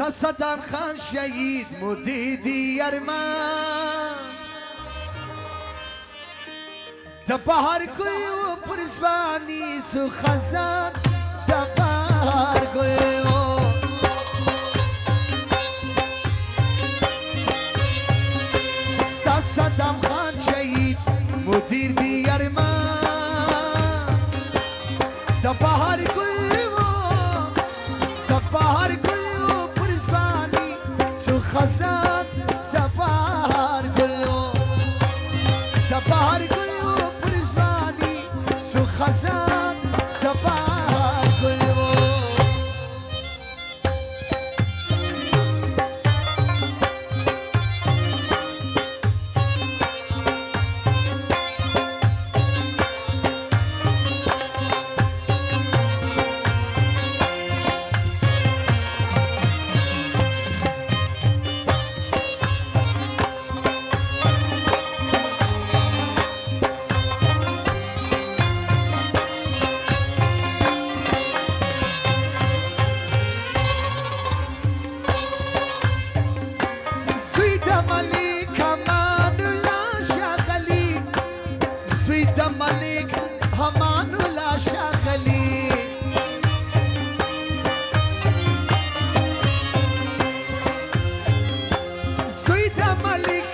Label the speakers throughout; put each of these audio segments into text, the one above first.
Speaker 1: تا صدام خان شهید مدیدی ارمان تا بهار گویو پرزبانی سو خزان تا بهار گویو تا صدام خان شهید مدیر دی ارمان تا بهار گویو تا بهار گویو پرزبانی سو خزان تا بهار گویو تا بهار گویو پرزبانی سو خزان تا بهار گویو ملك همان ولا شاغلي سيد ملك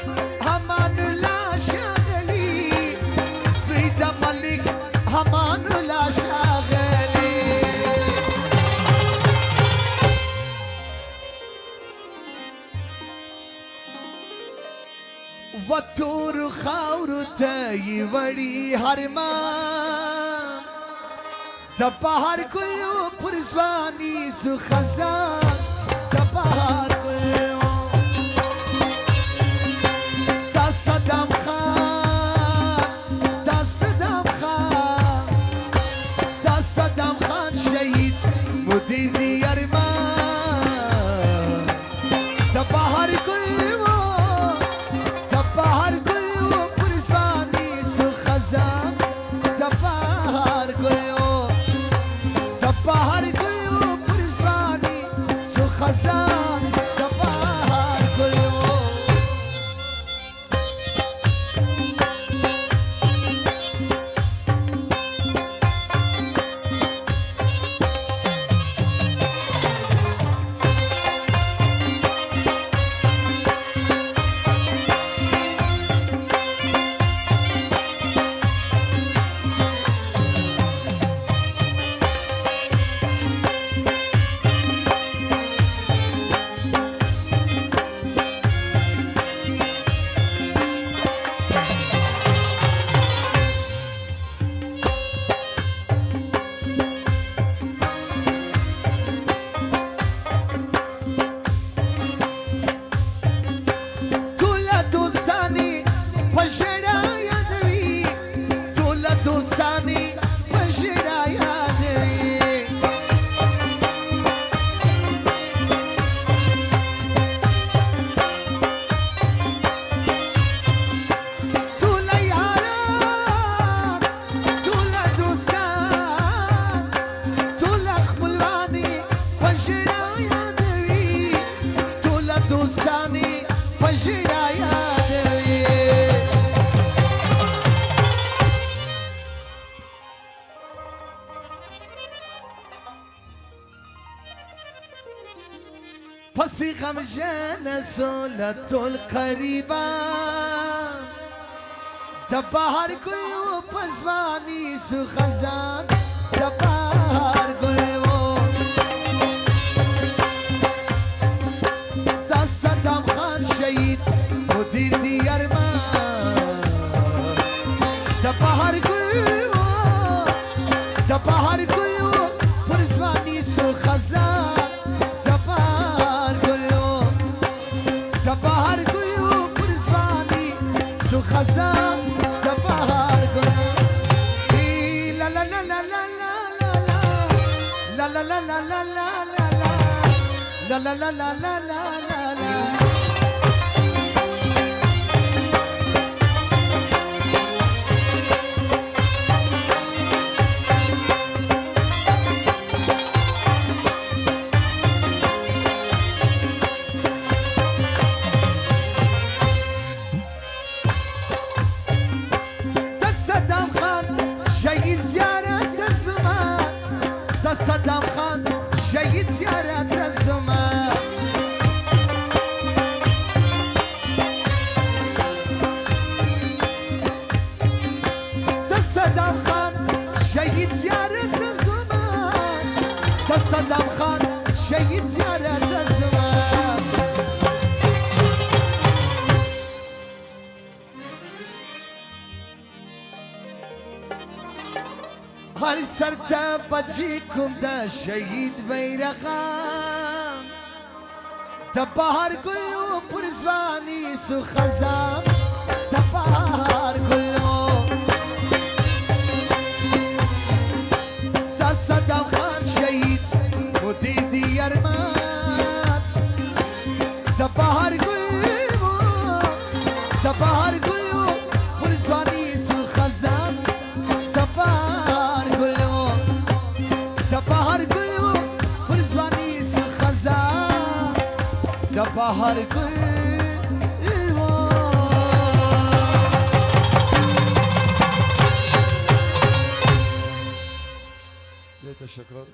Speaker 1: همان ولا شاغلي سيد ملك همان ولا شاغلي وتور خاور تي وړي هرمان د بهار ګلو پرزواني سو خزان د بهار ګلو دا صدام خان دا صدام خان دا صدام خان شهید مدیر دی ارمان د بهار ګلو بهار گلو پرزوانی سو خزان تا بهار گلو تا بهار گلو پرزوانی سو خزان تا بهار گلو دوستانی پشیرا یادوی تولا یاران تولا دوستان تولا خپلوانی پشیرا یادوی تولا دوستانی پشیرا یادوی پسی غمجن سولت القریبان د بهار گلو پزوانی سو خزان د بهار گلو دا صدام خان شهید مدیر دی ارمان د بهار گلو د بهار گلو پزوانی سو خزان بهار گلو پرزوانی سو خزان د بهار گلو لا لا لا لا لا لا لا لا لا لا لا لا لا لا لا لا لا لا لا تا صدام خان شهید زیارت الزمان تا صدام خان شهید زیارت الزمان تا صدام خان شهید زیارت الزمان هر سر تا بچی کم دا شهید بیرخان تا بهار گلو پرزوانی سو خزان تا بهار گلو تا صدام خان شهید مدیدی ارمان تا بهار گلو تا بهار گلو پرزوانی سو خزان تا بهار گلو تا بهار گلو پرزوانی سو خزان تا بهار گلو تشکر